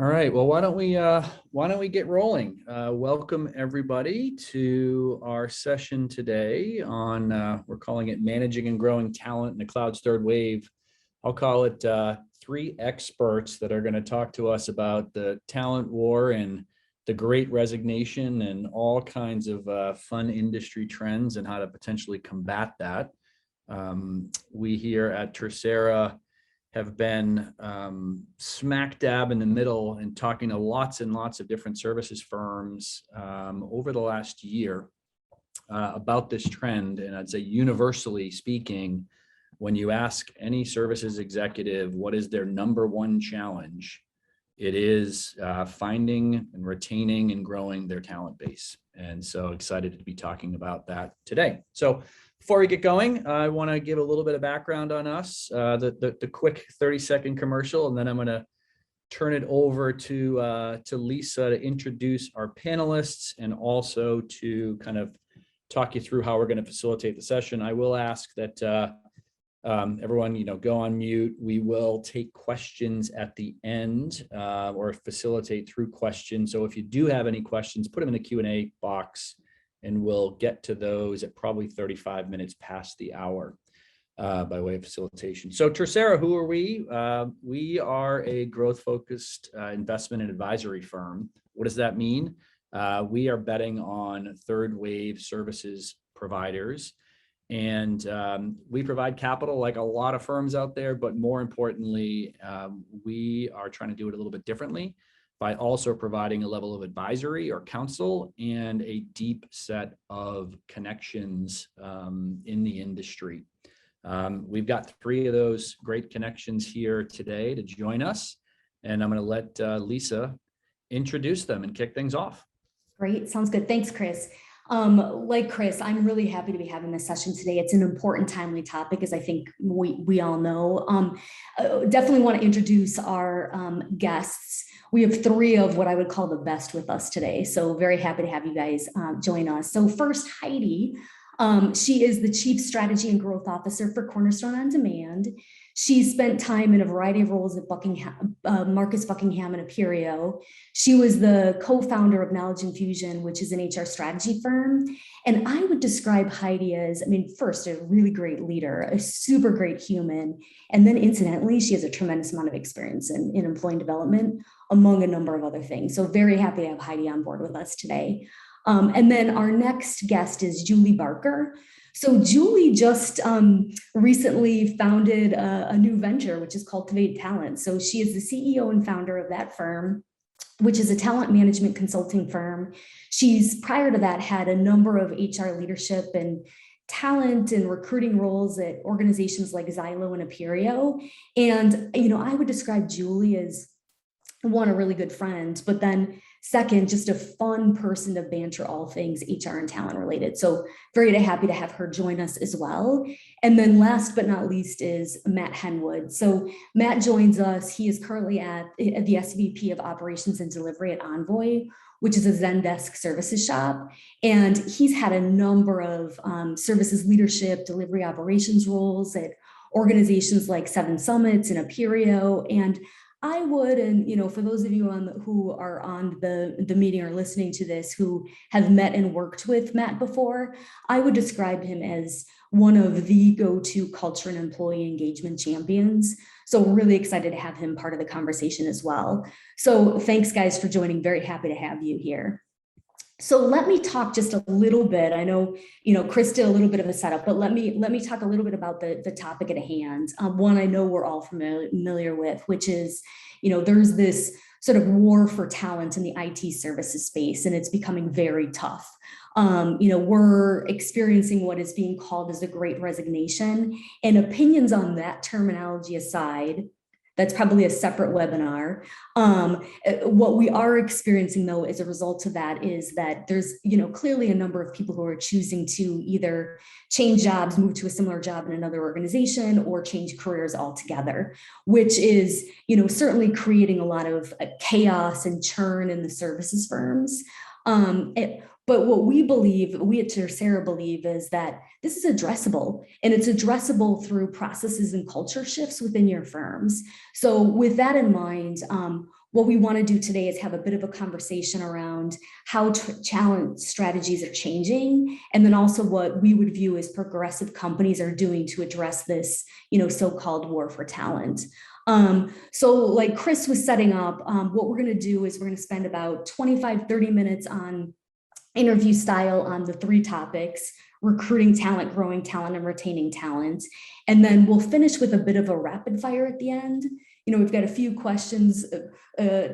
right. Well, why don't we get rolling? Welcome everybody to our session today on we're calling it managing and growing talent in the cloud's third wave. I'll call it three experts that are going to talk to us about the talent war and the great resignation and all kinds of fun industry trends and how to potentially combat that. We here at Tercera have been smack dab in the middle and talking to lots and lots of different services firms over the last year about this trend. And I'd say universally speaking, when you ask any services executive what is their number one challenge, it is finding and retaining and growing their talent base. And so excited to be talking about that today. So before we get going, I want to give a little bit of background on us, the quick 30-second commercial, and then I'm going to turn it over to Lisa to introduce our panelists and also to kind of talk you through how we're going to facilitate the session. I will ask that everyone, go on mute. We will take questions at the end or facilitate through questions. So if you do have any questions, put them in the Q&A box and we'll get to those at probably 35 minutes past the hour by way of facilitation. So Tercera, who are we? We are a growth-focused investment and advisory firm. What does that mean? We are betting on third wave services providers. And we provide capital like a lot of firms out there, but more importantly, we are trying to do it a little bit differently by also providing a level of advisory or counsel and a deep set of connections in the industry. We've got three of those great connections here today to join us, and I'm going to let Lisa introduce them and kick things off. Great, sounds good. Thanks, Chris. Like Chris, I'm really happy to be having this session today. It's an important, timely topic, as I think we all know. Definitely want to introduce our guests. We have three of what I would call the best with us today. So very happy to have you guys join us. So first, Heidi. She is the Chief Strategy and Growth Officer for Cornerstone On Demand. She's spent time in a variety of roles at Marcus Buckingham and Aperio. She was the co-founder of Knowledge Infusion, which is an HR strategy firm. And I would describe Heidi as, first, a really great leader, a super great human. And then incidentally, she has a tremendous amount of experience in employee development, among a number of other things. So very happy to have Heidi on board with us today. And then our next guest is Julie Barker. So Julie just recently founded a new venture, which is Cultivate Talent. So she is the CEO and founder of that firm, which is a talent management consulting firm. She's, prior to that, had a number of HR leadership and talent and recruiting roles at organizations like Xylo and Aperio. And, I would describe Julie as, one, a really good friend, but then second, just a fun person to banter all things HR and talent related. So very happy to have her join us as well. And then last but not least is Matt Henwood. So Matt joins us. He is currently at the SVP of Operations and Delivery at Envoy, which is a Zendesk services shop. And he's had a number of services leadership, delivery operations roles at organizations like Seven Summits and Aperio. And I would, and for those of you who are on the meeting or listening to this who have met and worked with Matt before, I would describe him as one of the go-to culture and employee engagement champions. So really excited to have him part of the conversation as well. So thanks, guys, for joining. Very happy to have you here. So let me talk just a little bit. I know, Chris did a little bit of a setup, but let me talk a little bit about the topic at hand. One I know we're all familiar with, which is, there's this sort of war for talent in the IT services space, and it's becoming very tough. We're experiencing what is being called as a great resignation, and opinions on that terminology aside, that's probably a separate webinar. What we are experiencing, though, as a result of that is that there's, clearly a number of people who are choosing to either change jobs, move to a similar job in another organization, or change careers altogether, which is, certainly creating a lot of chaos and churn in the services firms. But what we at Tercera believe, is that this is addressable, and it's addressable through processes and culture shifts within your firms. So with that in mind, what we want to do today is have a bit of a conversation around how talent strategies are changing, and then also what we would view as progressive companies are doing to address this, so-called war for talent. So like Chris was setting up, what we're going to do is we're going to spend about 25-30 minutes on interview style on the 3 topics: recruiting talent, growing talent, and retaining talent. And then we'll finish with a bit of a rapid fire at the end. We've got a few questions,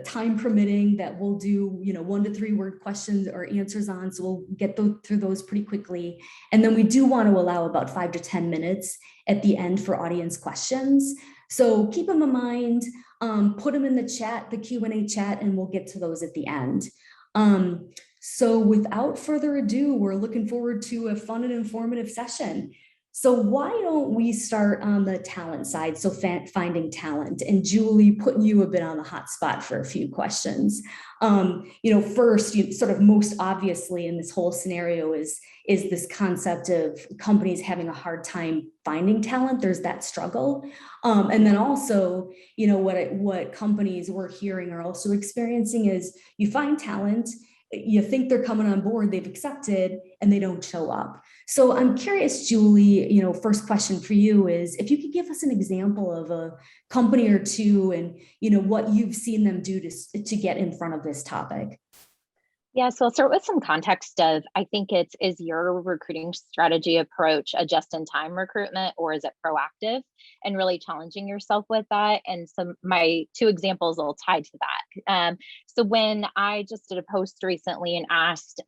time permitting, that we'll do, 1 to 3 word questions or answers on. So we'll get through those pretty quickly. And then we do want to allow about 5 to 10 minutes at the end for audience questions. So keep them in mind, put them in the chat, the Q&A chat, and we'll get to those at the end. So without further ado, we're looking forward to a fun and informative session. So why don't we start on the talent side? So finding talent, and Julie, putting you a bit on the hot spot for a few questions. First, sort of most obviously in this whole scenario is this concept of companies having a hard time finding talent. There's that struggle. And then also, what companies we're hearing are also experiencing is you find talent, you think they're coming on board, they've accepted, and they don't show up. So I'm curious, Julie, first question for you is if you could give us an example of a company or two and, what you've seen them do to get in front of this topic. Yeah, so I'll start with some context of, I think is your recruiting strategy approach a just-in-time recruitment, or is it proactive, and really challenging yourself with that. And so my 2 examples will tie to that. So when I just did a post recently and asked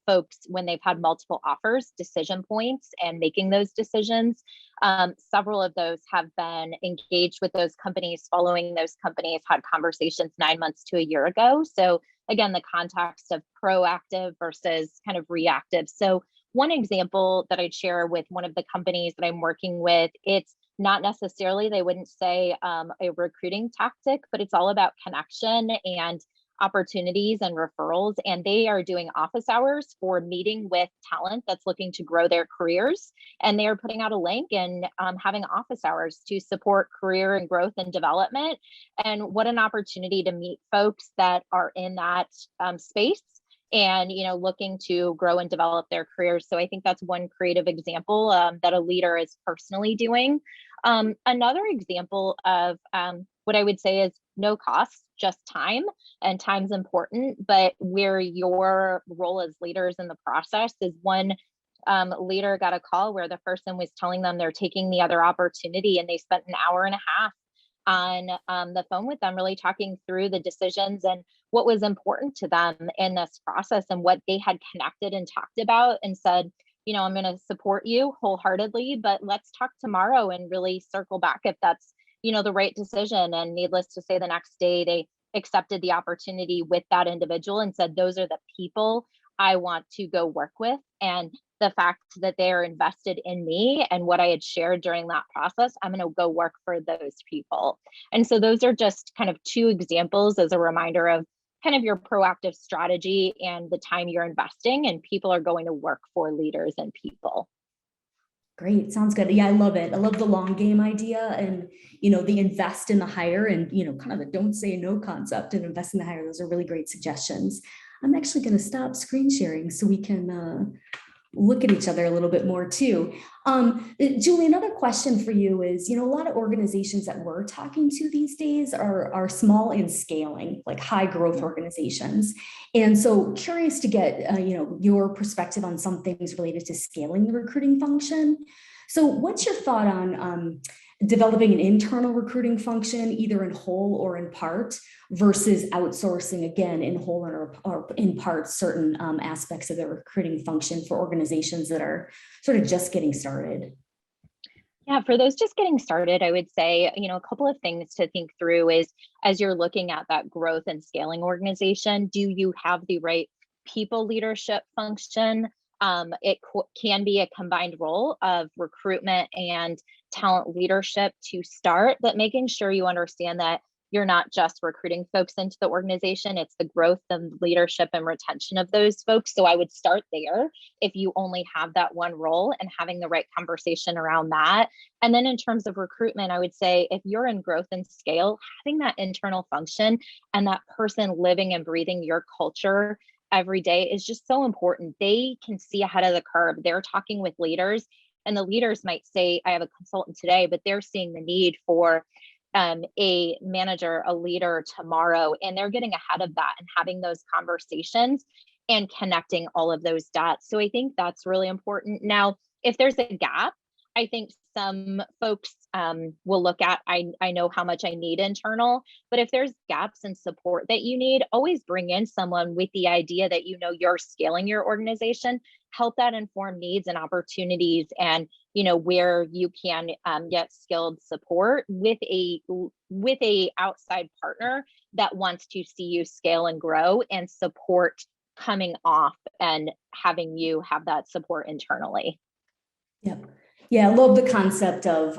folks when they've had multiple offers, decision points, and making those decisions, several of those have been engaged with those companies, following those companies, had conversations 9 months to a year ago. So again, the context of proactive versus kind of reactive. So one example that I'd share with one of the companies that I'm working with, it's not necessarily, they wouldn't say a recruiting tactic, but it's all about connection and opportunities and referrals. And they are doing office hours for meeting with talent that's looking to grow their careers. And they are putting out a link and having office hours to support career and growth and development. And what an opportunity to meet folks that are in that space and looking to grow and develop their careers. So I think that's one creative example that a leader is personally doing. Another example of what I would say is no cost, just time, and time's important, but where your role as leaders in the process is one leader got a call where the person was telling them they're taking the other opportunity, and they spent an hour and a half on the phone with them, really talking through the decisions and what was important to them in this process and what they had connected and talked about, and said, I'm going to support you wholeheartedly, but let's talk tomorrow and really circle back if that's the right decision. And needless to say, the next day they accepted the opportunity with that individual and said, those are the people I want to go work with. And the fact that they are invested in me and what I had shared during that process, I'm going to go work for those people. And so those are just kind of 2 examples as a reminder of kind of your proactive strategy and the time you're investing, and people are going to work for leaders and people. Great. Sounds good. Yeah, I love it. I love the long game idea and, the invest in the hire and, kind of the don't say no concept and invest in the hire. Those are really great suggestions. I'm actually going to stop screen sharing so we can look at each other a little bit more too. Julie, another question for you is, a lot of organizations that we're talking to these days are small and scaling, like high growth organizations. And so curious to get, your perspective on some things related to scaling the recruiting function. So what's your thought on developing an internal recruiting function, either in whole or in part, versus outsourcing, again, in whole or in part, certain aspects of the recruiting function for organizations that are sort of just getting started? Yeah, for those just getting started, I would say, a couple of things to think through is, as you're looking at that growth and scaling organization, do you have the right people leadership function? It can be a combined role of recruitment and talent leadership to start, but making sure you understand that you're not just recruiting folks into the organization, it's the growth and leadership and retention of those folks. So I would start there if you only have that one role and having the right conversation around that. And then in terms of recruitment, I would say if you're in growth and scale, having that internal function and that person living and breathing your culture every day is just so important. They can see ahead of the curve. They're talking with leaders, and the leaders might say, I have a consultant today, but they're seeing the need for a manager, a leader tomorrow, and they're getting ahead of that and having those conversations and connecting all of those dots. So I think that's really important. Now, if there's a gap, I think some folks will look at, I know how much I need internal, but if there's gaps in support that you need, always bring in someone with the idea that you know you're scaling your organization, help that inform needs and opportunities, and where you can get skilled support with a outside partner that wants to see you scale and grow and support coming off and having you have that support internally. Yep. Yeah, I love the concept of,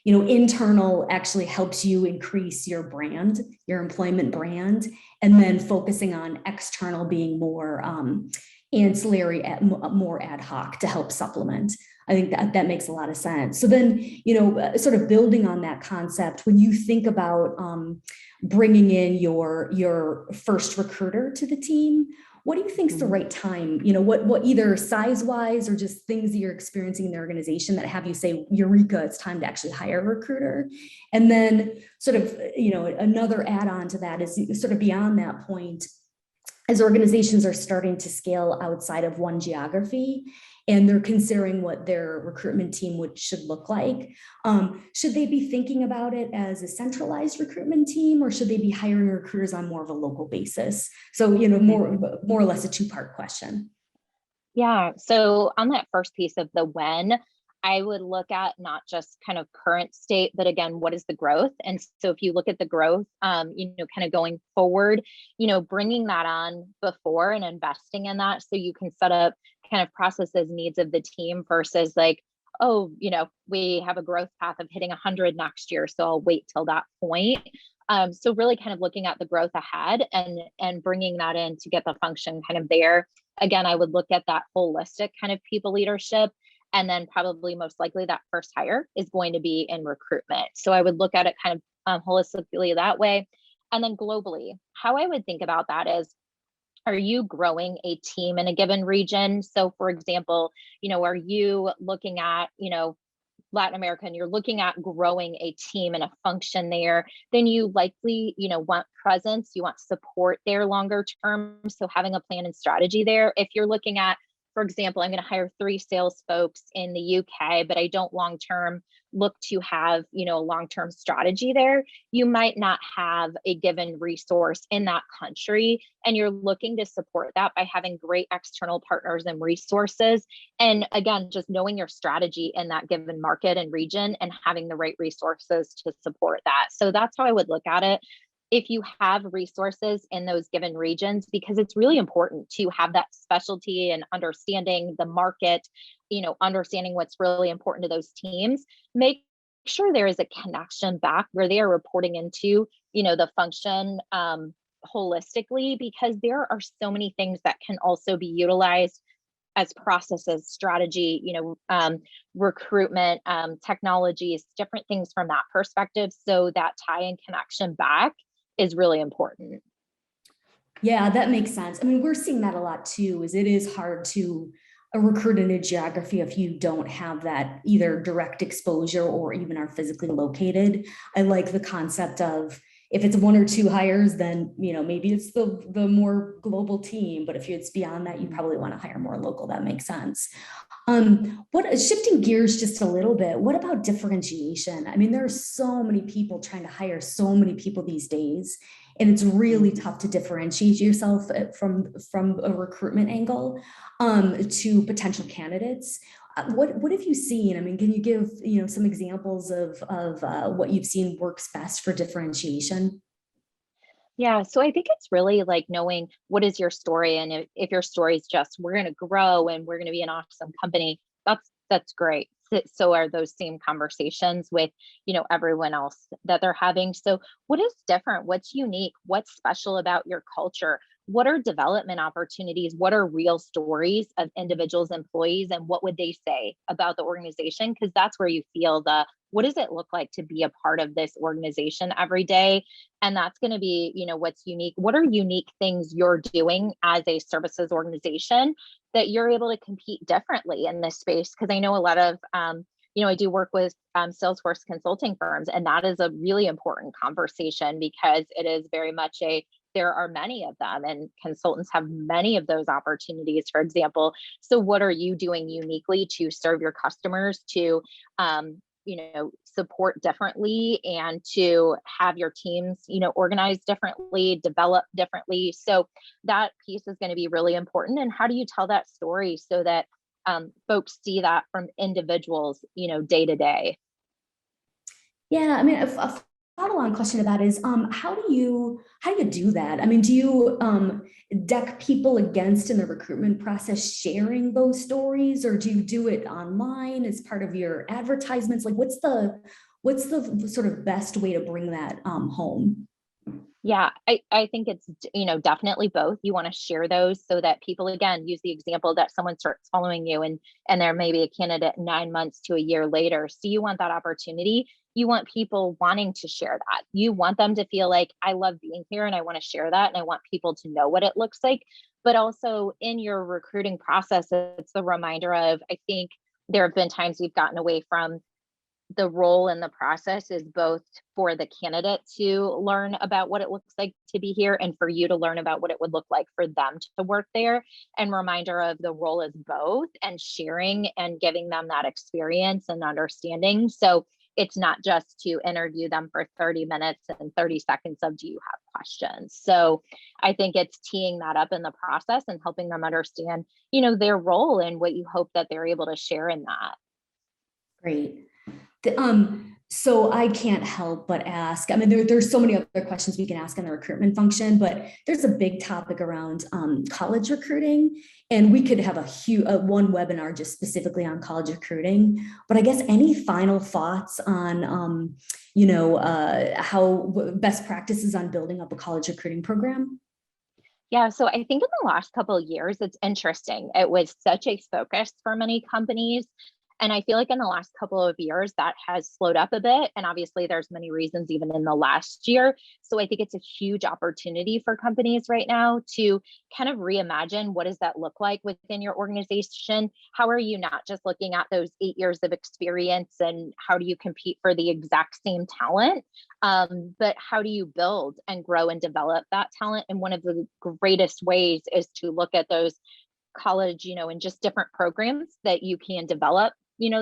internal actually helps you increase your brand, your employment brand, and then focusing on external being more ancillary, more ad hoc to help supplement. I think that makes a lot of sense. So then, sort of building on that concept, when you think about bringing in your first recruiter to the team, what do you think is the right time? What either size wise or just things that you're experiencing in the organization that have you say, Eureka, it's time to actually hire a recruiter. And then sort of, another add on to that is sort of beyond that point, as organizations are starting to scale outside of one geography and they're considering what their recruitment team should look like, should they be thinking about it as a centralized recruitment team, or should they be hiring recruiters on more of a local basis? So, more or less a two-part question. Yeah. So on that first piece of the when, I would look at not just kind of current state, but again, what is the growth? And so if you look at the growth, kind of going forward, bringing that on before and investing in that so you can set up kind of processes, needs of the team versus like, oh, we have a growth path of hitting 100 next year, so I'll wait till that point. So really kind of looking at the growth ahead and bringing that in to get the function kind of there. Again, I would look at that holistic kind of people leadership. And then probably most likely that first hire is going to be in recruitment. So I would look at it kind of holistically that way. And then globally, how I would think about that is, are you growing a team in a given region? So for example, are you looking at, Latin America and you're looking at growing a team and a function there, then you likely, want presence, you want support there longer term. So having a plan and strategy there. If you're looking at, for example, I'm going to hire 3 sales folks in the UK, but I don't long-term look to have, a long-term strategy there. You might not have a given resource in that country, and you're looking to support that by having great external partners and resources. And again, just knowing your strategy in that given market and region and having the right resources to support that. So that's how I would look at it. If you have resources in those given regions, because it's really important to have that specialty and understanding the market, understanding what's really important to those teams, make sure there is a connection back where they are reporting into, the function holistically, because there are so many things that can also be utilized as processes, strategy, recruitment, technologies, different things from that perspective. So that tie and connection back is really important. Yeah, that makes sense. I mean, we're seeing that a lot too, is it is hard to recruit in a geography if you don't have that either direct exposure or even are physically located. I like the concept of, if it's 1 or 2 hires, then, maybe it's the more global team, but if it's beyond that, you probably want to hire more local. That makes sense. Shifting gears just a little bit, what about differentiation? I mean, there are so many people trying to hire so many people these days, and it's really tough to differentiate yourself from a recruitment angle to potential candidates. What have you seen? I mean, can you give some examples of what you've seen works best for differentiation? Yeah, so I think it's really like knowing what is your story, and if your story is just we're going to grow and we're going to be an awesome company, that's great. so are those same conversations with, everyone else that they're having. So what is different? What's unique? What's special about your culture? What are development opportunities? What are real stories of individuals, employees, and what would they say about the organization? Because that's where you feel what does it look like to be a part of this organization every day? And that's going to be, what's unique. What are unique things you're doing as a services organization that you're able to compete differently in this space? Because I know a lot of, I do work with Salesforce consulting firms, and that is a really important conversation because it is very much there are many of them, and consultants have many of those opportunities, for example. So what are you doing uniquely to serve your customers, to support differently, and to have your teams, organize differently, develop differently? So that piece is going to be really important. And how do you tell that story so that folks see that from individuals, day to day? Yeah, I mean, a follow-on question to that is, how do you do that? I mean, do you deck people against in the recruitment process sharing those stories, or do you do it online as part of your advertisements? Like, what's the sort of best way to bring that home? Yeah, I think it's, definitely both. You want to share those so that people, again, use the example that someone starts following you and they're maybe a candidate 9 months to a year later. So you want that opportunity. You want people wanting to share that. You want them to feel like, I love being here and I want to share that. And I want people to know what it looks like. But also in your recruiting process, it's the reminder of, I think there have been times we've gotten away from the role in the process is both for the candidate to learn about what it looks like to be here, and for you to learn about what it would look like for them to work there. And reminder of the role is both, and sharing and giving them that experience and understanding. So it's not just to interview them for 30 minutes and 30 seconds of, do you have questions? So I think it's teeing that up in the process and helping them understand, their role and what you hope that they're able to share in that. Great. So I can't help but ask, I mean, there's so many other questions we can ask in the recruitment function, but there's a big topic around college recruiting, and we could have one webinar just specifically on college recruiting. But I guess any final thoughts on, how best practices on building up a college recruiting program? Yeah, so I think in the last couple of years, it's interesting. It was such a focus for many companies. And I feel like in the last couple of years that has slowed up a bit. And obviously there's many reasons even in the last year. So I think it's a huge opportunity for companies right now to kind of reimagine, what does that look like within your organization? How are you not just looking at those 8 years of experience and how do you compete for the exact same talent? But how do you build and grow and develop that talent? And one of the greatest ways is to look at those college, and just different programs that you can develop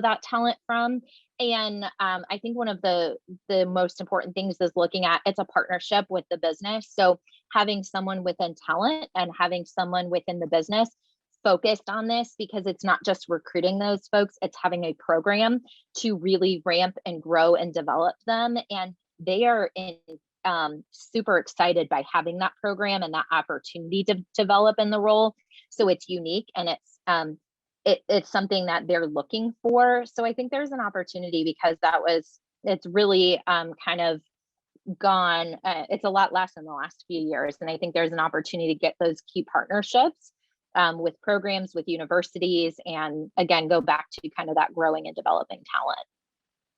that talent from. And I think one of the most important things is looking at, it's a partnership with the business. So having someone within talent and having someone within the business focused on this, because it's not just recruiting those folks, it's having a program to really ramp and grow and develop them. And they are super excited by having that program and that opportunity to develop in the role. So it's unique, and it's something that they're looking for. So I think there's an opportunity, because it's really kind of gone. It's a lot less in the last few years. And I think there's an opportunity to get those key partnerships with programs, with universities, and again, go back to kind of that growing and developing talent.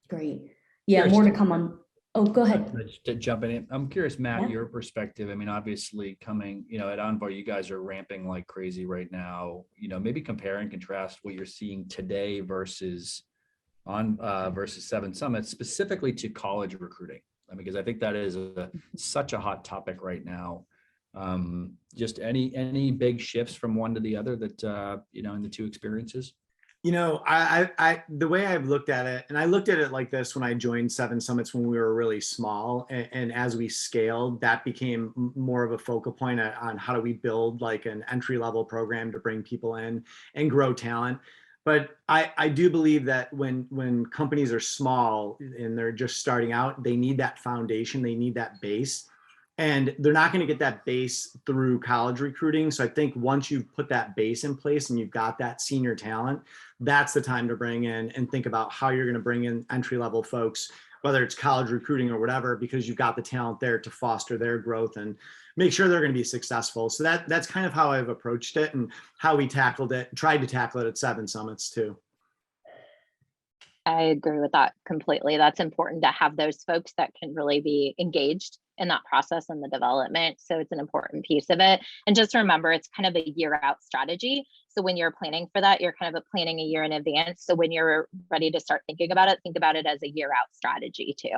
Great. Yeah, more to come on. Oh, go ahead. To jump in, I'm curious, Matt, Yeah. your perspective. I mean, obviously coming, at Envoy, you guys are ramping like crazy right now. Maybe compare and contrast what you're seeing today versus Seven Summits, specifically to college recruiting. Because I think that is such a hot topic right now. Just any big shifts from one to the other that in the two experiences? The way I've looked at it, and I looked at it like this when I joined Seven Summits when we were really small, and as we scaled, that became more of a focal point on how do we build like an entry-level program to bring people in and grow talent. But I do believe that when companies are small and they're just starting out, they need that foundation, they need that base. And they're not going to get that base through college recruiting. So I think once you've put that base in place and you've got that senior talent, that's the time to bring in and think about how you're going to bring in entry-level folks, whether it's college recruiting or whatever, because you've got the talent there to foster their growth and make sure they're going to be successful. So that's kind of how I've approached it and how we tackled it, tried to tackle it at 7 Summits too. I agree with that completely. That's important to have those folks that can really be engaged in that process and the development. So it's an important piece of it. And just remember, it's kind of a year out strategy. So when you're planning for that, you're kind of planning a year in advance. So when you're ready to start thinking about it, think about it as a year out strategy too.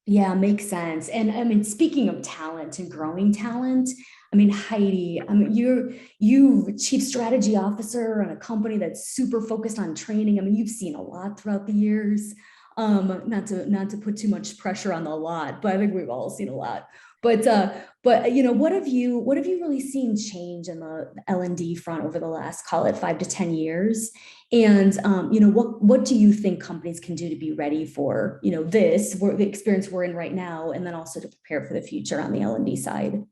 Yeah, makes sense. And I mean, speaking of talent and growing talent, I mean, Heidi, I mean, you chief strategy officer on a company that's super focused on training. I mean, you've seen a lot throughout the years. Not to put too much pressure on the lot, but I think we've all seen a lot. But you know, what have you really seen change in the L&D front over the last, call it 5 to 10 years? And you know, what do you think companies can do to be ready for, you know, the experience we're in right now, and then also to prepare for the future on the L&D side?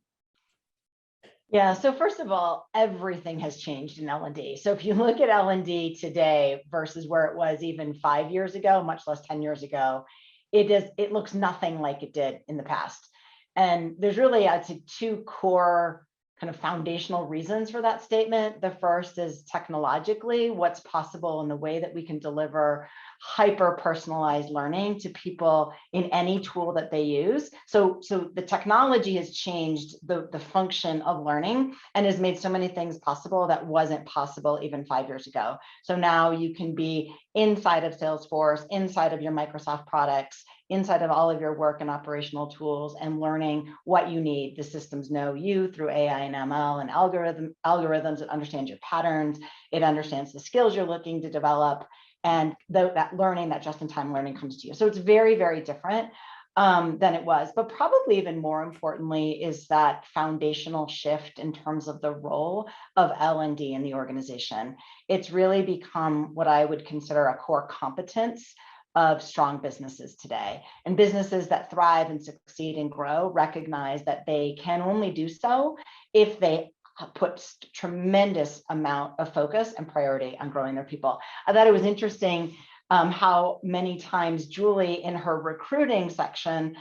Yeah, so first of all, everything has changed in L&D. So if you look at L&D today versus where it was even 5 years ago, much less 10 years ago, it looks nothing like it did in the past. And there's really, I'd say, 2 core kind of foundational reasons for that statement. The first is technologically, what's possible in the way that we can deliver hyper-personalized learning to people in any tool that they use. So the technology has changed the function of learning and has made so many things possible that wasn't possible even 5 years ago. So now you can be inside of Salesforce, inside of your Microsoft products, inside of all of your work and operational tools, and learning what you need. The systems know you through AI and ML and algorithms. It understands your patterns. It understands the skills you're looking to develop. And that learning, that just-in-time learning, comes to you. So it's very, very different than it was. But probably even more importantly is that foundational shift in terms of the role of L&D in the organization. It's really become what I would consider a core competence of strong businesses today. And businesses that thrive and succeed and grow recognize that they can only do so if they put tremendous amount of focus and priority on growing their people. I thought it was interesting how many times Julie in her recruiting section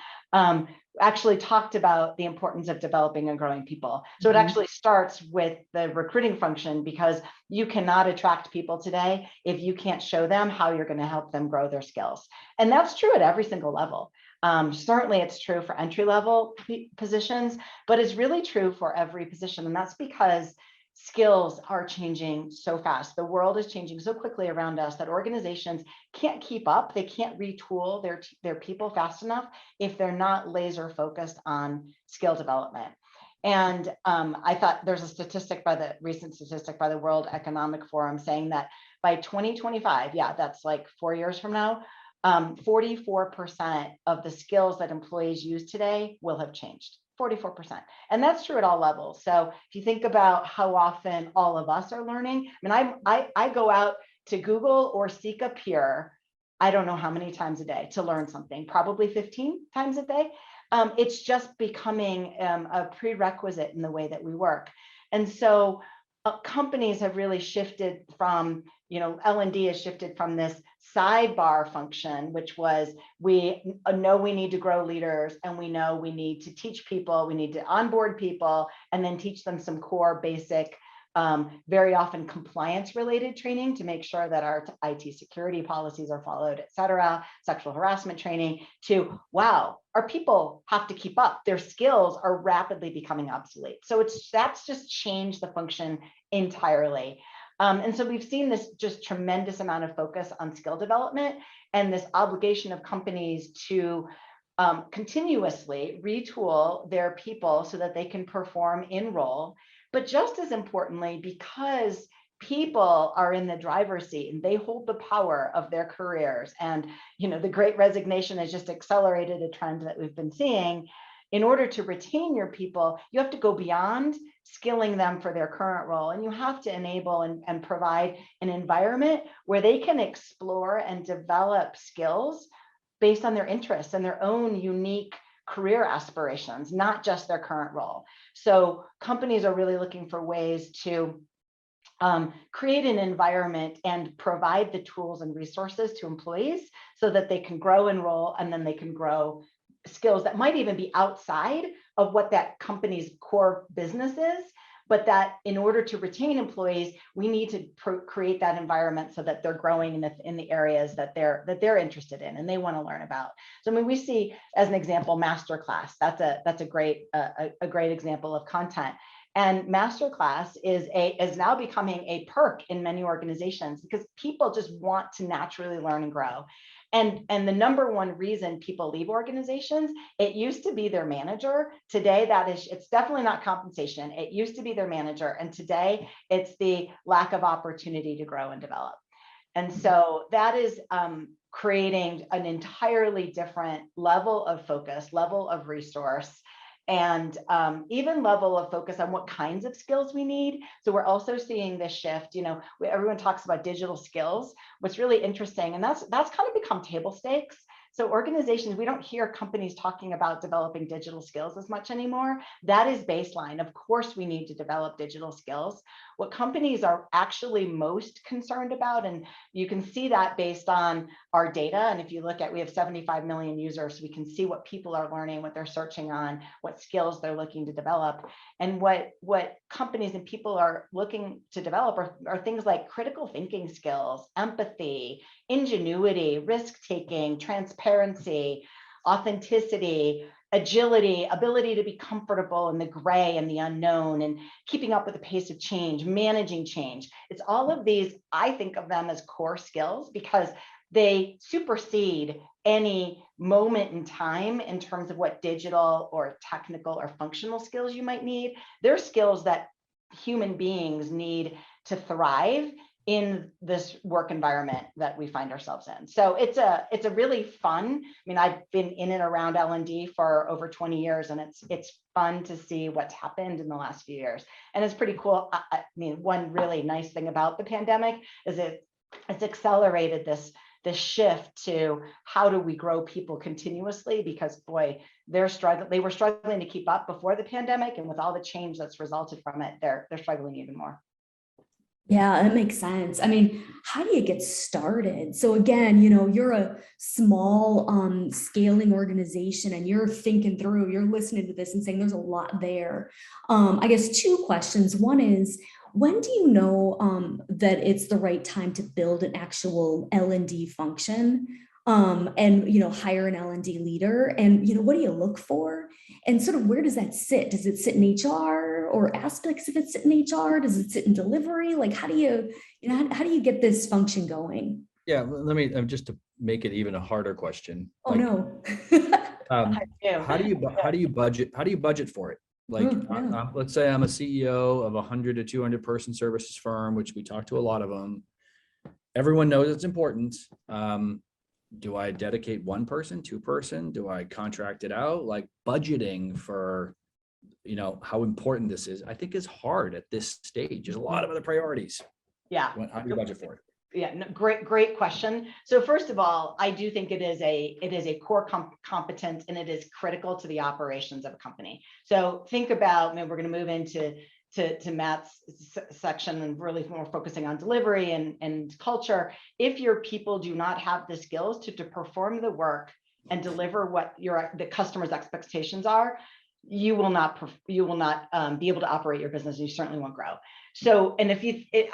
actually talked about the importance of developing and growing people. So it actually starts with the recruiting function, because you cannot attract people today if you can't show them how you're going to help them grow their skills. And that's true at every single level. Certainly it's true for entry-level positions, but it's really true for every position. And that's because skills are changing so fast. The world is changing so quickly around us that organizations can't keep up. They can't retool their people fast enough if they're not laser focused on skill development. And I thought there's a recent statistic by the World Economic Forum saying that by 2025, yeah, that's like 4 years from now, 44% of the skills that employees use today will have changed. 44%. And that's true at all levels. So if you think about how often all of us are learning, I mean, I go out to Google or seek a peer, I don't know how many times a day to learn something, probably 15 times a day. It's just becoming a prerequisite in the way that we work. And so companies have really shifted from, L&D has shifted from this sidebar function, which was, we know we need to grow leaders, and we know we need to teach people, we need to onboard people, and then teach them some core basic, very often compliance related training to make sure that our IT security policies are followed, et cetera, sexual harassment training, to, wow, our people have to keep up. Their skills are rapidly becoming obsolete. So that's just changed the function entirely. And so we've seen this just tremendous amount of focus on skill development and this obligation of companies to continuously retool their people so that they can perform in role. But just as importantly, because people are in the driver's seat and they hold the power of their careers, and the Great Resignation has just accelerated a trend that we've been seeing. In order to retain your people, you have to go beyond skilling them for their current role, and you have to enable and provide an environment where they can explore and develop skills based on their interests and their own unique career aspirations, not just their current role. So companies are really looking for ways to create an environment and provide the tools and resources to employees so that they can grow and roll, and then they can grow skills that might even be outside of what that company's core business is, but that in order to retain employees, we need to create that environment so that they're growing in the areas that they're interested in and they want to learn about. So I mean, we see, as an example, masterclass. That's a great example of content. And masterclass is now becoming a perk in many organizations because people just want to naturally learn and grow. And the number one reason people leave organizations, it used to be their manager. Today, it's definitely not compensation. It used to be their manager. And today it's the lack of opportunity to grow and develop. And so that is creating an entirely different level of focus, level of resource, and even level of focus on what kinds of skills we need. So we're also seeing this shift. Everyone talks about digital skills. What's really interesting, and that's kind of become table stakes. So organizations, we don't hear companies talking about developing digital skills as much anymore. That is baseline. Of course, we need to develop digital skills. What companies are actually most concerned about, and you can see that based on our data. And if you look at, we have 75 million users, so we can see what people are learning, what they're searching on, what skills they're looking to develop. And what companies and people are looking to develop are things like critical thinking skills, empathy, ingenuity, risk-taking, transparency, authenticity, agility, ability to be comfortable in the gray and the unknown, and keeping up with the pace of change, managing change. It's all of these, I think of them as core skills because they supersede any moment in time in terms of what digital or technical or functional skills you might need. They're skills that human beings need to thrive in this work environment that we find ourselves in. So it's a really fun, I mean, I've been in and around L&D for over 20 years, and it's fun to see what's happened in the last few years. And it's pretty cool. I mean, one really nice thing about the pandemic is it's accelerated this shift to how do we grow people continuously, because boy, they were struggling to keep up before the pandemic, and with all the change that's resulted from it, they're struggling even more. Yeah, that makes sense. I mean, how do you get started? So again, you're a small scaling organization and you're thinking through, you're listening to this and saying there's a lot there. I guess two questions. One is, when do you know that it's the right time to build an actual L&D function? And hire an L&D leader, and what do you look for, and sort of where does that sit? Does it sit in HR, or aspects of it sit in HR? Does it sit in delivery? Like, how do you get this function going? Yeah, let me just to make it even a harder question. Oh, like, no. how do you budget for it? Like, Yeah. let's say I'm a CEO of 100 to 200 person services firm, which we talk to a lot of them. Everyone knows it's important. Do I dedicate one person, two person? Do I contract it out? Like, budgeting for, how important this is, I think is hard at this stage. There's a lot of other priorities. Yeah. How do you budget for it? Yeah, no, great question. So first of all, I do think it is a core competence, and it is critical to the operations of a company. So think about, we're going to move into Matt's section and really more focusing on delivery and culture. If your people do not have the skills to perform the work and deliver what the customer's expectations are, you will not be able to operate your business. You certainly won't grow. So, and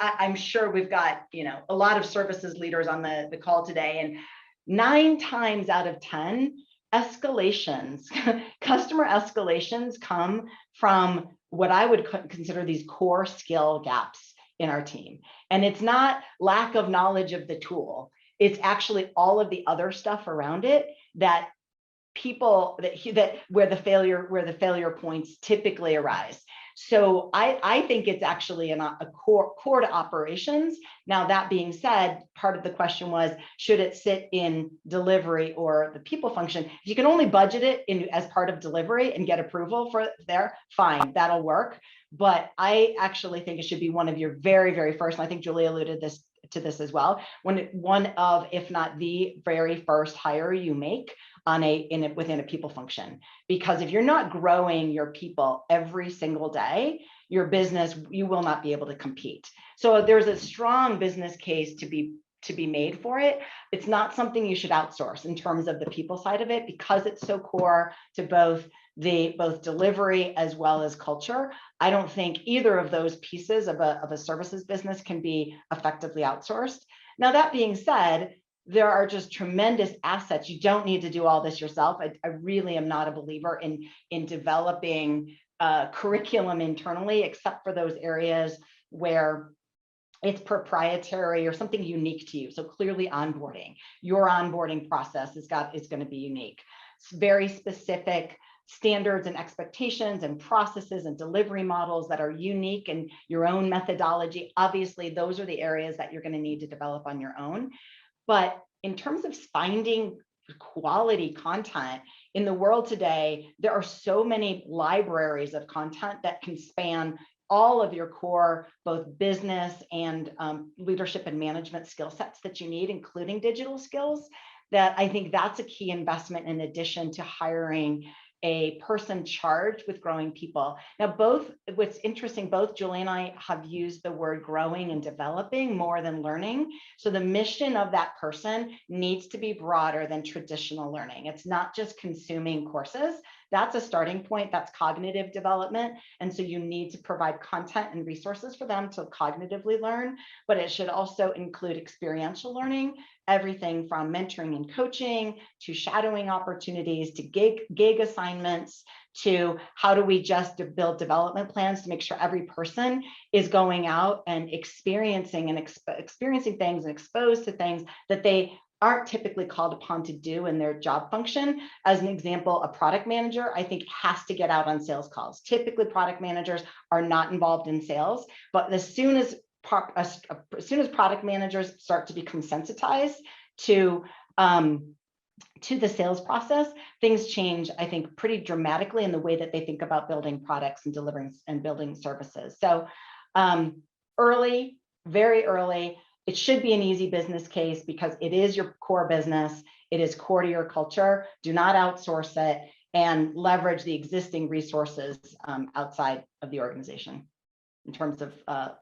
I'm sure we've got a lot of services leaders on the call today, and 9 times out of 10 customer escalations come from what I would consider these core skill gaps in our team. And it's not lack of knowledge of the tool. It's actually all of the other stuff around it that where the failure points typically arise. So I think it's actually a core to operations. Now, that being said, part of the question was, should it sit in delivery or the people function? If you can only budget it as part of delivery and get approval for there, fine, that'll work. But I actually think it should be one of your very, very first, and I think Julia alluded to this as well, one of, if not the very first hire you make. within a people function. Because if you're not growing your people every single day, your business, you will not be able to compete. So there's a strong business case to be made for it. It's not something you should outsource in terms of the people side of it, because it's so core to both delivery as well as culture. I don't think either of those pieces of a services business can be effectively outsourced. Now, that being said, there are just tremendous assets. You don't need to do all this yourself. I really am not a believer in developing curriculum internally, except for those areas where it's proprietary or something unique to you. So clearly onboarding, your onboarding process is going to be unique. It's very specific standards and expectations and processes and delivery models that are unique and your own methodology. Obviously, those are the areas that you're going to need to develop on your own. But in terms of finding quality content in the world today, there are so many libraries of content that can span all of your core, both business and leadership and management skill sets that you need, including digital skills, that I think that's a key investment in addition to hiring a person charged with growing people. Now, what's interesting, both Julie and I have used the word growing and developing more than learning. So the mission of that person needs to be broader than traditional learning. It's not just consuming courses. That's a starting point. That's cognitive development. And so you need to provide content and resources for them to cognitively learn, but it should also include experiential learning, everything from mentoring and coaching to shadowing opportunities to gig assignments to how do we just build development plans to make sure every person is going out and experiencing things and exposed to things that they aren't typically called upon to do in their job function. As an example, a product manager, I think, has to get out on sales calls. Typically, product managers are not involved in sales, but as soon as product managers start to become sensitized to the sales process, things change, I think, pretty dramatically in the way that they think about building products and delivering and building services. So early, very early, it should be an easy business case because it is your core business. It is core to your culture. Do not outsource it and leverage the existing resources outside of the organization in terms of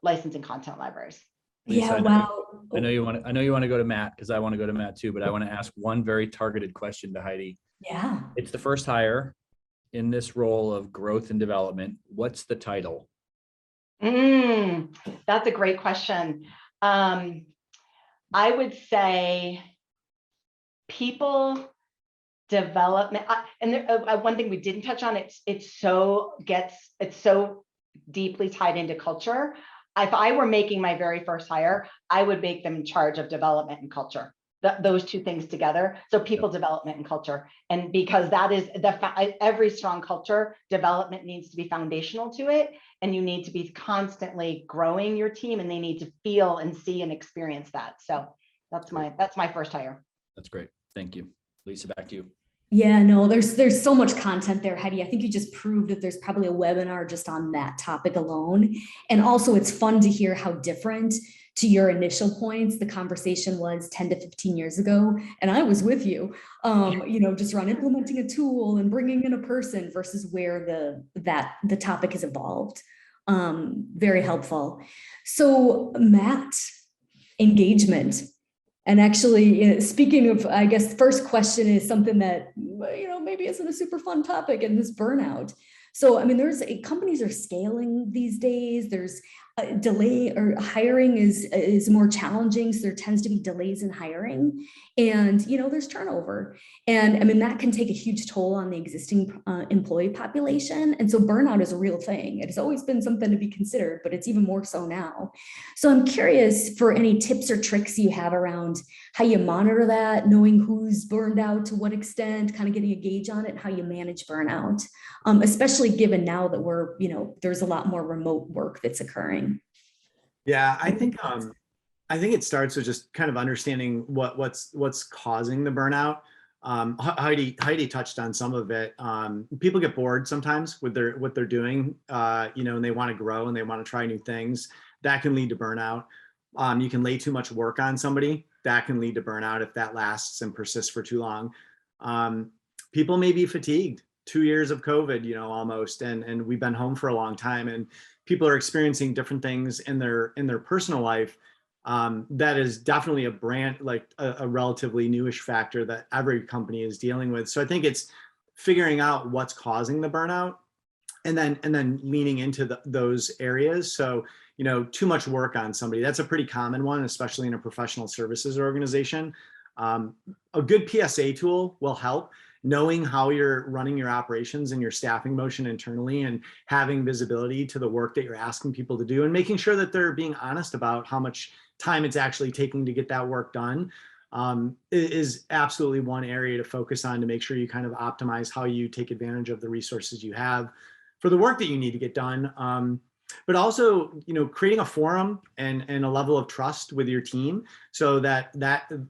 licensing content libraries. Lisa, Yeah, wow. I know you want to go to Matt because I want to go to Matt too, but I want to ask one very targeted question to Heidi. Yeah. It's the first hire in this role of growth and development. What's the title? That's a great question. I would say people development. And there, one thing we didn't touch on, it's so deeply tied into culture. If I were making my very first hire, I would make them in charge of development and culture. Those two things together. So people development and culture. And because that is every strong culture, development needs to be foundational to it. And you need to be constantly growing your team and they need to feel and see and experience that. So that's my first hire. That's great. Thank you. Lisa, back to you. Yeah, no, there's so much content there, Heidi. I think you just proved that there's probably a webinar just on that topic alone. And also it's fun to hear how different, to your initial points, the conversation was 10 to 15 years ago. And I was with you, just around implementing a tool and bringing in a person versus where the topic has evolved. Very helpful. So Matt, engagement. And actually, speaking of, I guess, the first question is something that, maybe isn't a super fun topic, and this burnout. So, I mean, companies are scaling these days. There's a delay, or hiring is more challenging. So there tends to be delays in hiring, and there's turnover, and I mean that can take a huge toll on the existing employee population. And so burnout is a real thing. It has always been something to be considered, but it's even more so now. So I'm curious for any tips or tricks you have around how you monitor that, knowing who's burned out to what extent, kind of getting a gauge on it, how you manage burnout, especially given now that there's a lot more remote work that's occurring. Yeah, I think it starts with just kind of understanding what's causing the burnout. Heidi touched on some of it. People get bored sometimes with what they're doing, and they want to grow and they want to try new things. That can lead to burnout. You can lay too much work on somebody. That can lead to burnout if that lasts and persists for too long. People may be fatigued. 2 years of COVID, almost, and we've been home for a long time, and people are experiencing different things in their personal life. That is definitely a relatively newish factor that every company is dealing with. So I think it's figuring out what's causing the burnout, and then leaning into those areas. So, too much work on somebody, that's a pretty common one, especially in a professional services organization. A good PSA tool will help. Knowing how you're running your operations and your staffing motion internally, and having visibility to the work that you're asking people to do, and making sure that they're being honest about how much time it's actually taking to get that work done, is absolutely one area to focus on, to make sure you kind of optimize how you take advantage of the resources you have for the work that you need to get done. But also, creating a forum and a level of trust with your team, so that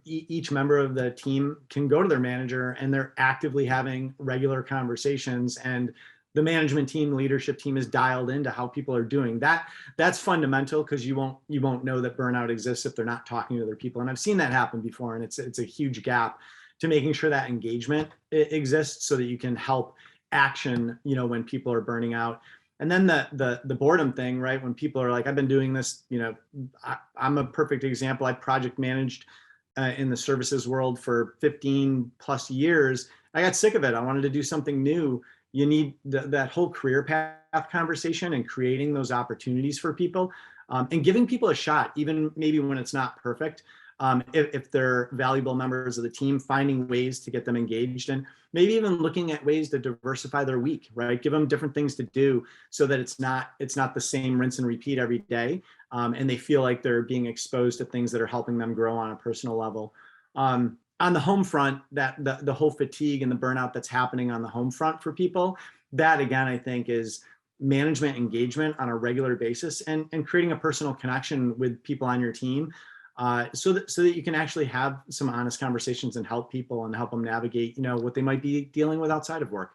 each member of the team can go to their manager and they're actively having regular conversations, and the management team, leadership team is dialed into how people are doing. That's fundamental, because you won't know that burnout exists if they're not talking to other people. And I've seen that happen before, and it's a huge gap to making sure that engagement exists, so that you can help action, when people are burning out. And then the boredom thing, right? When people are like, I've been doing this, I'm a perfect example. I project managed in the services world for 15 plus years. I got sick of it. I wanted to do something new. You need that whole career path conversation, and creating those opportunities for people, and giving people a shot, even maybe when it's not perfect. If they're valuable members of the team, finding ways to get them engaged, and maybe even looking at ways to diversify their week, right? Give them different things to do, so that it's not the same rinse and repeat every day, and they feel like they're being exposed to things that are helping them grow on a personal level. On the home front, that the whole fatigue and the burnout that's happening on the home front for people, that again, I think, is management engagement on a regular basis, and creating a personal connection with people on your team, so that you can actually have some honest conversations and help people, and help them navigate, what they might be dealing with outside of work.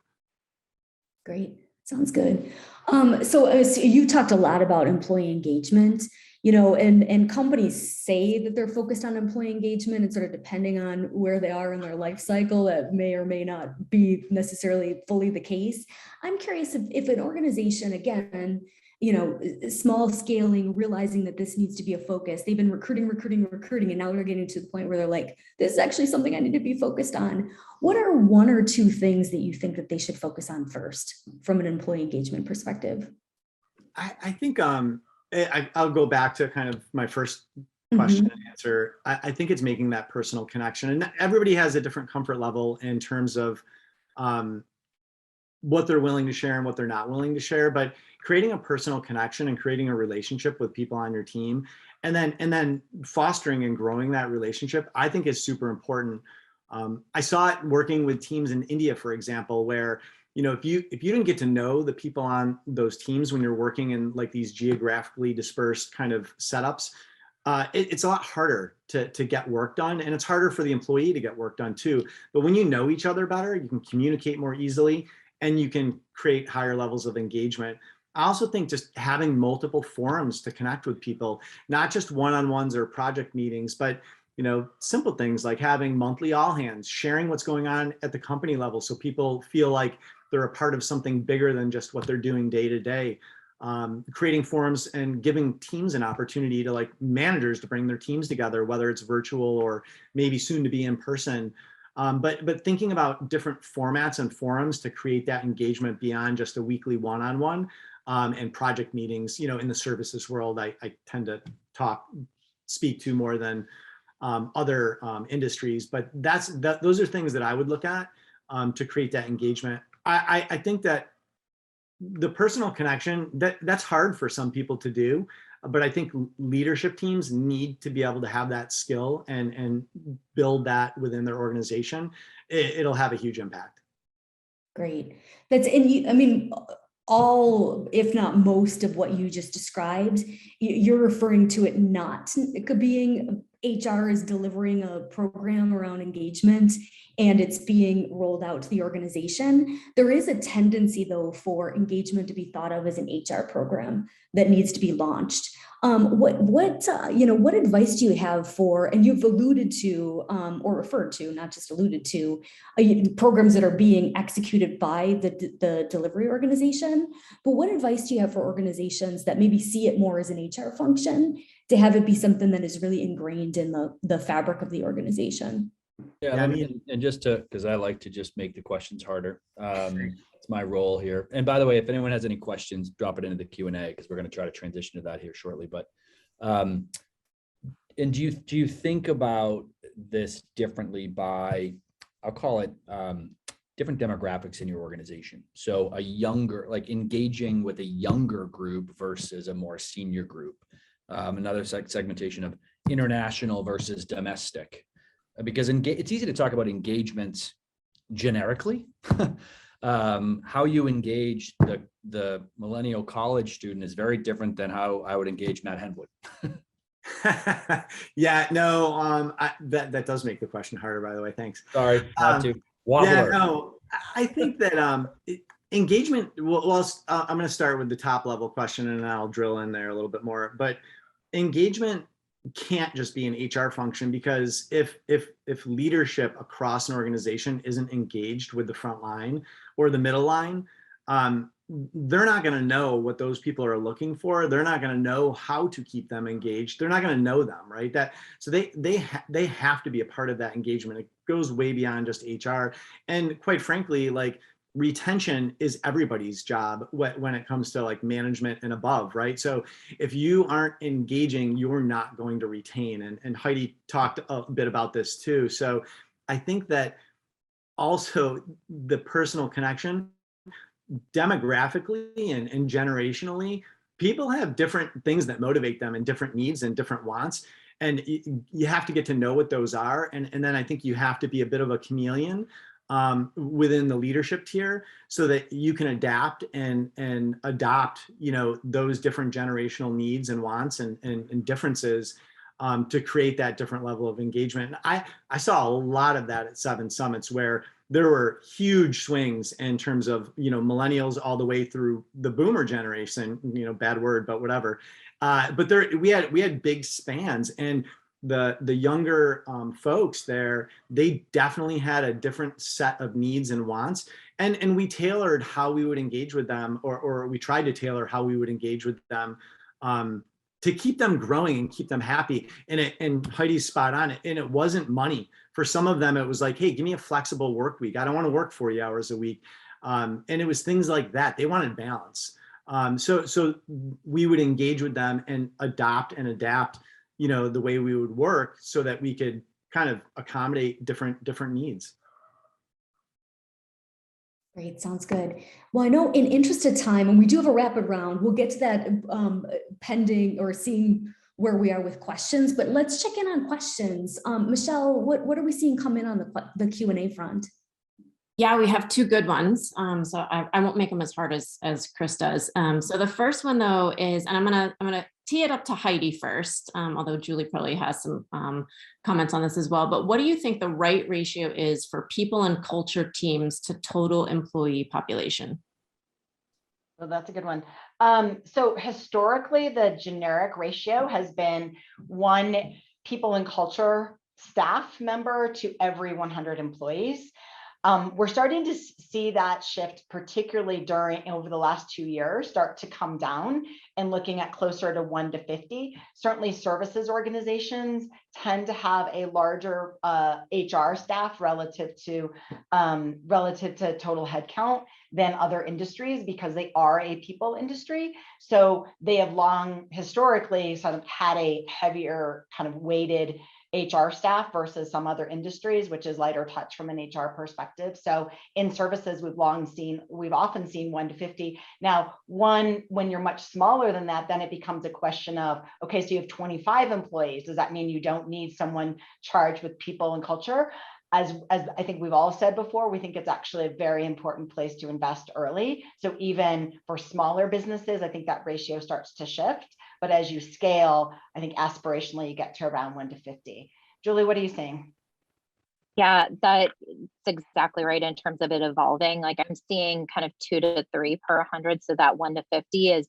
Great. Sounds good. So you talked a lot about employee engagement, and companies say that they're focused on employee engagement, and sort of depending on where they are in their life cycle, that may or may not be necessarily fully the case. I'm curious if an organization, again, small scaling, realizing that this needs to be a focus. They've been recruiting, and now they're getting to the point where they're like, this is actually something I need to be focused on. What are one or two things that you think that they should focus on first from an employee engagement perspective? I think I'll go back to kind of my first question and answer. I think it's making that personal connection, and everybody has a different comfort level in terms of what they're willing to share and what they're not willing to share, but creating a personal connection and creating a relationship with people on your team, and then fostering and growing that relationship, I think is super important. I saw it working with teams in India, for example, where, if you didn't get to know the people on those teams when you're working in like these geographically dispersed kind of setups, it's a lot harder to get work done, and it's harder for the employee to get work done too. But when you know each other better, you can communicate more easily, and you can create higher levels of engagement. I also think just having multiple forums to connect with people, not just one-on-ones or project meetings, but simple things like having monthly all hands, sharing what's going on at the company level, so people feel like they're a part of something bigger than just what they're doing day to day. Creating forums and giving teams an opportunity to, like, managers to bring their teams together, whether it's virtual or maybe soon to be in person. But thinking about different formats and forums to create that engagement beyond just a weekly one-on-one, and project meetings. In the services world, I tend to speak to more than other industries, but those are things that I would look at to create that engagement. I think that the personal connection, that's hard for some people to do, but I think leadership teams need to be able to have that skill and build that within their organization. It'll have a huge impact. Great. All, if not most of what you just described, you're referring to it not being HR is delivering a program around engagement and it's being rolled out to the organization. There is a tendency, though, for engagement to be thought of as an HR program that needs to be launched. What advice do you have for, and you've alluded to, or referred to, not just alluded to, programs that are being executed by the delivery organization, but what advice do you have for organizations that maybe see it more as an HR function to have it be something that is really ingrained in the fabric of the organization? Yeah, Yeah, I let me, mean- and just to, because I like to just make the questions harder. It's my role here. And by the way, if anyone has any questions, drop it into the Q&A because we're going to try to transition to that here shortly. But and do you think about this differently by, I'll call it different demographics in your organization? So a younger, like engaging with a younger group versus a more senior group. Another segmentation of international versus domestic. Because it's easy to talk about engagements generically. How you engage the millennial college student is very different than how I would engage Matt Henwood. Yeah, no, that does make the question harder, by the way. Thanks. Sorry, had to. Yeah, Wobbler. no, I think that engagement, well, I'm going to start with the top level question and then I'll drill in there a little bit more. But engagement can't just be an HR function, because if leadership across an organization isn't engaged with the front line or the middle line, they're not going to know what those people are looking for. They're not going to know how to keep them engaged. They're not going to know them, right? So they have to be a part of that engagement. It goes way beyond just HR. And quite frankly, like, retention is everybody's job when it comes to like management and above, right? So if you aren't engaging, you're not going to retain. And Heidi talked a bit about this too. So I think that also the personal connection, demographically and generationally, people have different things that motivate them and different needs and different wants. And you have to get to know what those are. And then I think you have to be a bit of a chameleon within the leadership tier so that you can adapt and adopt, those different generational needs and wants and differences to create that different level of engagement. And I saw a lot of that at 7 Summits, where there were huge swings in terms of, millennials all the way through the boomer generation, bad word, but whatever. But we had big spans, and the younger folks there, they definitely had a different set of needs and wants, and we tailored how we would engage with them, or we tried to tailor how we would engage with them to keep them growing and keep them happy. And Heidi's spot on it. And it wasn't money. For some of them, it was like, hey, give me a flexible work week. I don't want to work 40 hours a week. And it was things like that. They wanted balance. So we would engage with them and adopt and adapt, the way we would work so that we could kind of accommodate different needs. Great, sounds good. Well, I know in interest of time, and we do have a rapid round, we'll get to that pending or seeing where we are with questions, but let's check in on questions. Michelle, what are we seeing come in on the Q&A front? Yeah, we have 2 good ones. So I won't make them as hard as Chris does. So the first one though is, and I'm gonna tee it up to Heidi first, although Julie probably has some comments on this as well. But what do you think the right ratio is for people and culture teams to total employee population? So that's a good one. So historically, the generic ratio has been 1 people and culture staff member to every 100 employees. We're starting to see that shift, particularly over the last 2 years, start to come down and looking at closer to 1 to 50. Certainly services organizations tend to have a larger HR staff relative to total headcount than other industries, because they are a people industry. So they have long historically sort of had a heavier kind of weighted HR staff versus some other industries, which is lighter touch from an HR perspective. So in services, we've often seen 1 to 50. Now, when you're much smaller than that, then it becomes a question of, okay, so you have 25 employees. Does that mean you don't need someone charged with people and culture? As I think we've all said before, we think it's actually a very important place to invest early. So even for smaller businesses, I think that ratio starts to shift. But as you scale, I think aspirationally you get to around 1 to 50. Julie, what are you saying? Yeah, that's exactly right in terms of it evolving. Like I'm seeing kind of 2 to 3 per 100. So that 1 to 50 is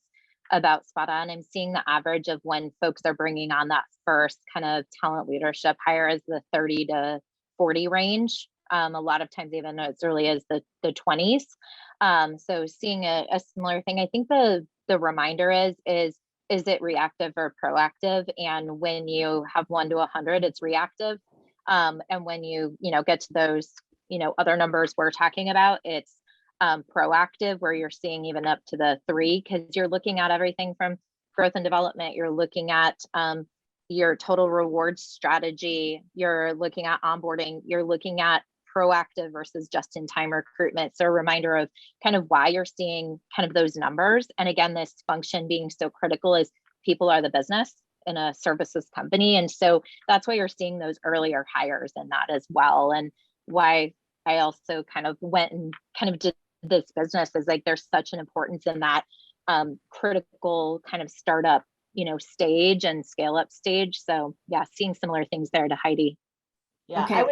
about spot on. I'm seeing the average of when folks are bringing on that first kind of talent leadership hire is the 30 to 40 range. A lot of times even as early as the 20s. So seeing a similar thing. I think the reminder is it reactive or proactive? And when you have 1 to 100, it's reactive. And when you get to those, other numbers we're talking about, it's proactive, where you're seeing even up to the 3, because you're looking at everything from growth and development. You're looking at your total rewards strategy. You're looking at onboarding. You're looking at proactive versus just-in-time recruitment. So a reminder of kind of why you're seeing kind of those numbers. And again, this function being so critical is people are the business in a services company. And so that's why you're seeing those earlier hires in that as well. And why I also kind of went and kind of did this business is like, there's such an importance in that critical kind of startup, stage and scale up stage. So yeah, seeing similar things there to Heidi. Yeah, Okay,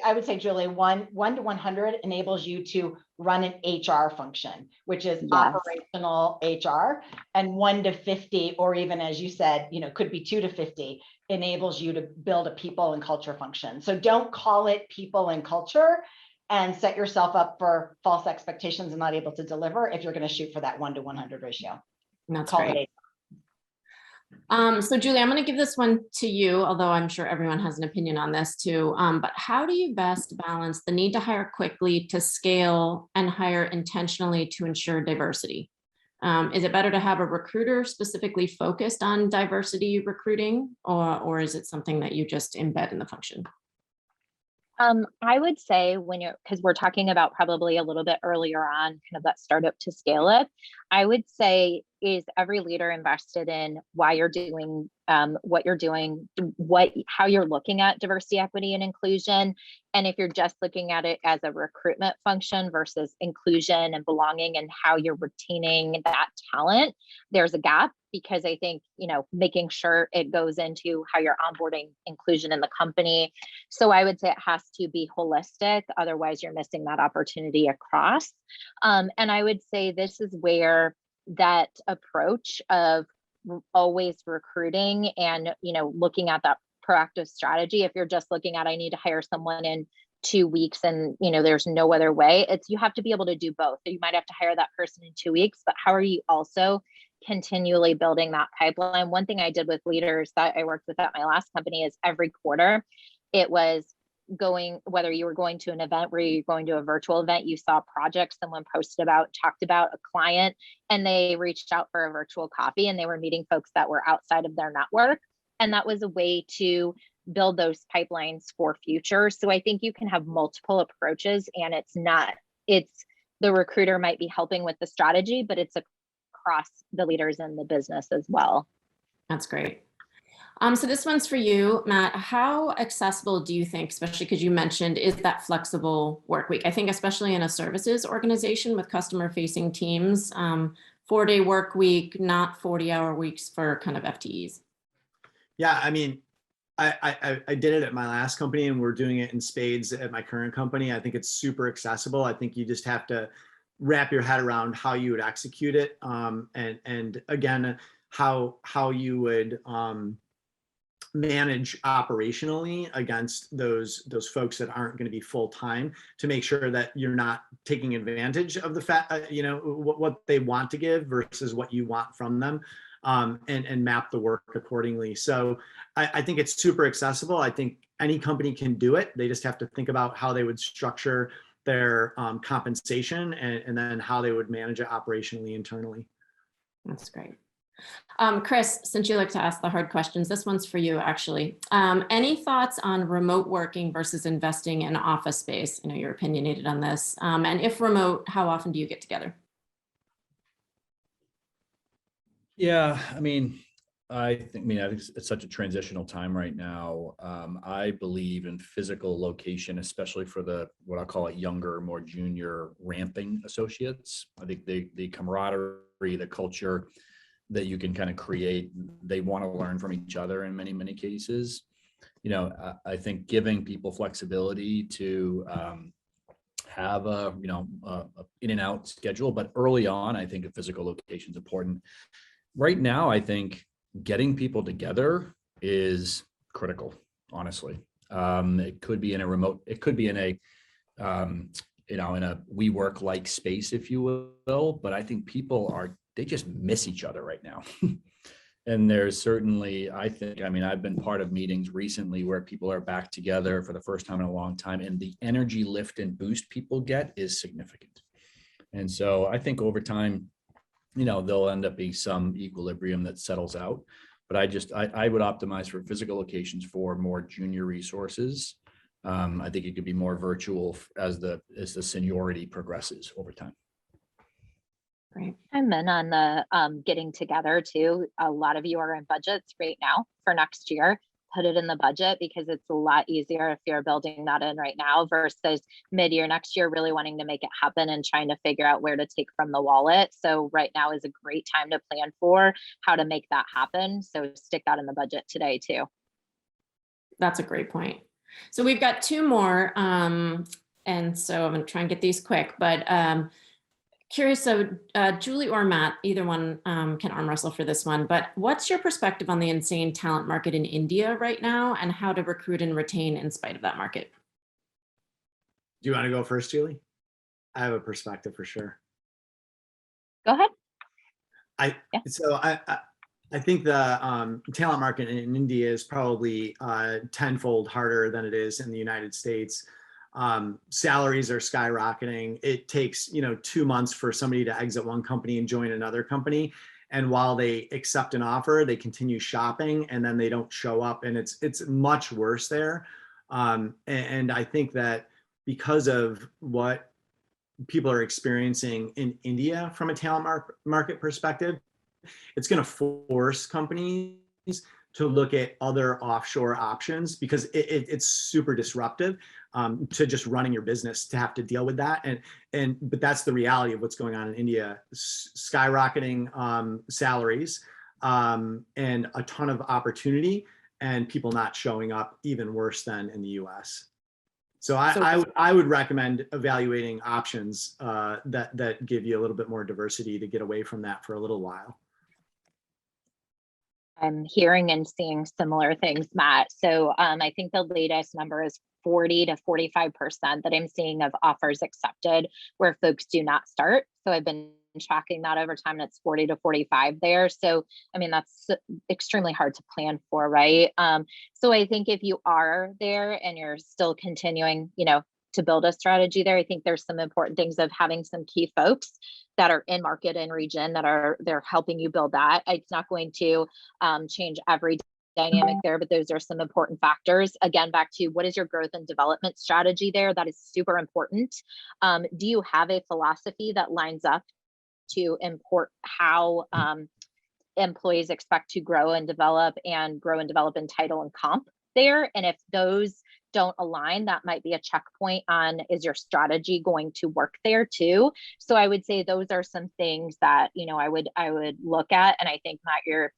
I would say, Julie, 1 to 100 enables you to run an HR function, which is Yes. operational HR, and 1 to 50, or even as you said, could be 2 to 50, enables you to build a people and culture function. So don't call it people and culture and set yourself up for false expectations and not able to deliver if you're going to shoot for that 1 to 100 ratio. That's Call great. it So Julie, I'm going to give this one to you, although I'm sure everyone has an opinion on this too. But how do you best balance the need to hire quickly to scale and hire intentionally to ensure diversity? Is it better to have a recruiter specifically focused on diversity recruiting, or is it something that you just embed in the function? I would say because we're talking about probably a little bit earlier on, kind of that startup to scale up, I would say, is every leader invested in why you're doing what you're doing, how you're looking at diversity, equity, and inclusion. And if you're just looking at it as a recruitment function versus inclusion and belonging and how you're retaining that talent, there's a gap, because I think, making sure it goes into how you're onboarding inclusion in the company. So I would say it has to be holistic. Otherwise, you're missing that opportunity across. And I would say this is where that approach of always recruiting and, looking at that proactive strategy. If you're just looking at, I need to hire someone in 2 weeks and, there's no other way, you have to be able to do both. So you might have to hire that person in 2 weeks, but how are you also continually building that pipeline? One thing I did with leaders that I worked with at my last company is every quarter, it was whether you were going to an event, where you're going to a virtual event, you saw projects someone posted about, talked about a client, and they reached out for a virtual coffee, and they were meeting folks that were outside of their network. And that was a way to build those pipelines for future. So I think you can have multiple approaches, and it's the recruiter might be helping with the strategy, but it's across the leaders in the business as well. That's great. So this one's for you, Matt. How accessible do you think, especially because you mentioned, is that flexible work week? I think especially in a services organization with customer facing teams, 4-day work week, not 40-hour weeks for kind of FTEs. Yeah, I mean, I did it at my last company, and we're doing it in spades at my current company. I think it's super accessible. I think you just have to wrap your head around how you would execute it, and again, how you would manage operationally against those folks that aren't going to be full time, to make sure that you're not taking advantage of the fact, what they want to give versus what you want from them, and map the work accordingly. So I think it's super accessible. I think any company can do it. They just have to think about how they would structure their compensation, and then how they would manage it operationally internally. That's great. Chris, since you like to ask the hard questions, this one's for you, actually. Any thoughts on remote working versus investing in office space? I know you're opinionated on this. And if remote, how often do you get together? Yeah, I think it's such a transitional time right now. I believe in physical location, especially for what I'll call it younger, more junior ramping associates. I think the camaraderie, the culture that you can kind of create, they want to learn from each other in many, many cases. I think giving people flexibility to have a in and out schedule, but early on, I think a physical location is important. right now, I think getting people together is critical, honestly. It could be in a remote, it could be in a, in a WeWork like space, if you will, but I think they just miss each other right now. And there's certainly, I think, I've been part of meetings recently where people are back together for the first time in a long time, and the energy lift and boost people get is significant. And so I think over time, there'll end up being some equilibrium that settles out. But I would optimize for physical locations for more junior resources. I think it could be more virtual as the seniority progresses over time. Great. I'm in on the getting together too. A lot of you are in budgets right now for next year. Put it in the budget, because it's a lot easier if you're building that in right now versus mid-year next year, really wanting to make it happen and trying to figure out where to take from the wallet. So right now is a great time to plan for how to make that happen. So stick that in the budget today too. That's a great point. So we've got two more. And so I'm going to try and get these quick, but curious, so Julie or Matt, either one can arm wrestle for this one, but what's your perspective on the insane talent market in India right now and how to recruit and retain in spite of that market? Do you want to go first, Julie? I have a perspective for sure. Go ahead. I think the talent market in India is probably tenfold harder than it is in the United States. Salaries are skyrocketing. It takes 2 months for somebody to exit one company and join another company, and while they accept an offer, they continue shopping and then they don't show up, and it's much worse there. And I think that because of what people are experiencing in India from a talent market perspective, it's going to force companies to look at other offshore options, because it's super disruptive to just running your business to have to deal with that. But that's the reality of what's going on in India: skyrocketing salaries and a ton of opportunity, and people not showing up, even worse than in the US. So I would recommend evaluating options that give you a little bit more diversity to get away from that for a little while. I'm hearing and seeing similar things, Matt. So I think the latest number is 40 to 45% that I'm seeing of offers accepted where folks do not start. So I've been tracking that over time, and it's 40 to 45 there. So, that's extremely hard to plan for, right? So I think if you are there and you're still continuing, to build a strategy there, I think there's some important things of having some key folks that are in market and region they're helping you build that. It's not going to change every dynamic there, but those are some important factors. Again, back to what is your growth and development strategy there? That is super important. Do you have a philosophy that lines up to import how employees expect to grow and develop in title and comp there? And if those don't align, that might be a checkpoint on, is your strategy going to work there too? So I would say those are some things that, I would look at. And I think, Matt, your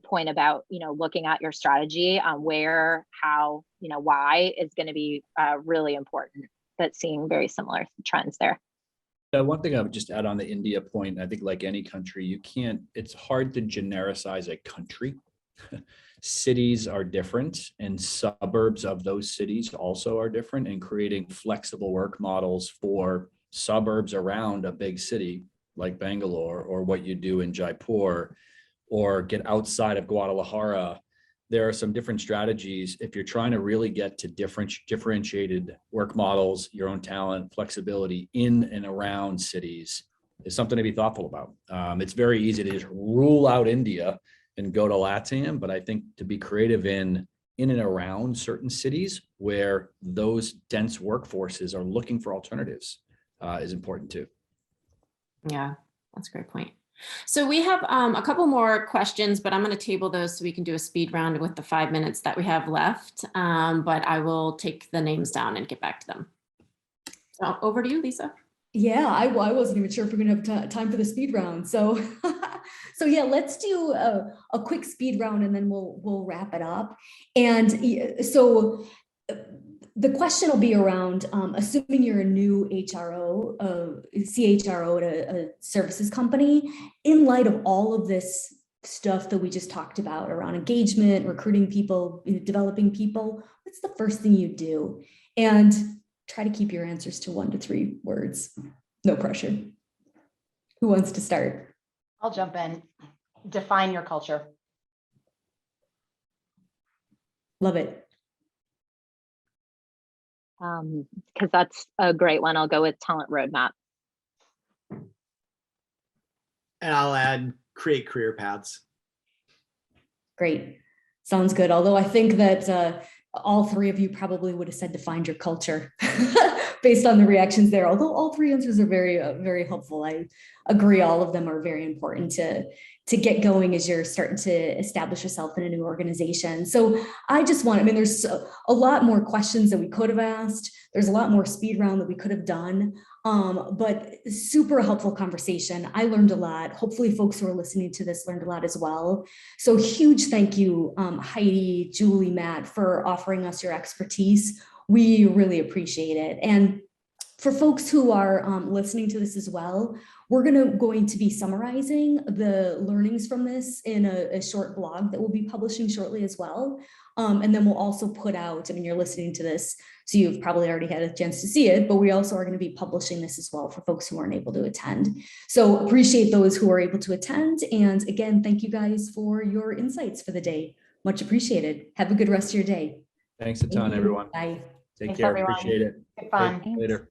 point about, looking at your strategy on where, how, why is going to be really important, but seeing very similar trends there. One thing I would just add on the India point, I think like any country, it's hard to genericize a country. Cities are different, and suburbs of those cities also are different, and creating flexible work models for suburbs around a big city like Bangalore, or what you do in Jaipur, or get outside of Guadalajara. There are some different strategies if you're trying to really get to differentiated work models, your own talent, flexibility in and around cities is something to be thoughtful about. It's very easy to just rule out India and go to LATAM, but I think to be creative in and around certain cities where those dense workforces are looking for alternatives is important too. Yeah, that's a great point. So we have a couple more questions, but I'm going to table those so we can do a speed round with the 5 minutes that we have left. But I will take the names down and get back to them. So over to you, Lisa. Yeah, I wasn't even sure if we're going to have time for the speed round. So, so yeah, let's do a quick speed round and then we'll wrap it up. And so the question will be around, assuming you're a new CHRO at a services company, in light of all of this stuff that we just talked about around engagement, recruiting people, developing people, what's the first thing you do? And try to keep your answers to 1 to 3 words. No pressure. Who wants to start? I'll jump in. Define your culture. Love it. Because that's a great one. I'll go with talent roadmap. And I'll add create career paths. Great. Sounds good. Although I think that all 3 of you probably would have said define your culture based on the reactions there. Although all 3 answers are very, very helpful. I agree. All of them are very important to get going as you're starting to establish yourself in a new organization. So I mean, there's a lot more questions that we could have asked. There's a lot more speed round that we could have done. But super helpful conversation. I learned a lot. Hopefully folks who are listening to this learned a lot as well. So huge thank you, Heidi, Julie, Matt, for offering us your expertise. We really appreciate it. And for folks who are listening to this as well, we're going to be summarizing the learnings from this in a short blog that we'll be publishing shortly as well. And then we'll also put out, I mean, you're listening to this, so you've probably already had a chance to see it, but we also are going to be publishing this as well for folks who aren't able to attend. So appreciate those who are able to attend. And again, thank you guys for your insights for the day. Much appreciated. Have a good rest of your day. Thanks a ton, Thank you. everyone. Bye. Take Thanks, care. everyone. Appreciate it. Good fun. Later.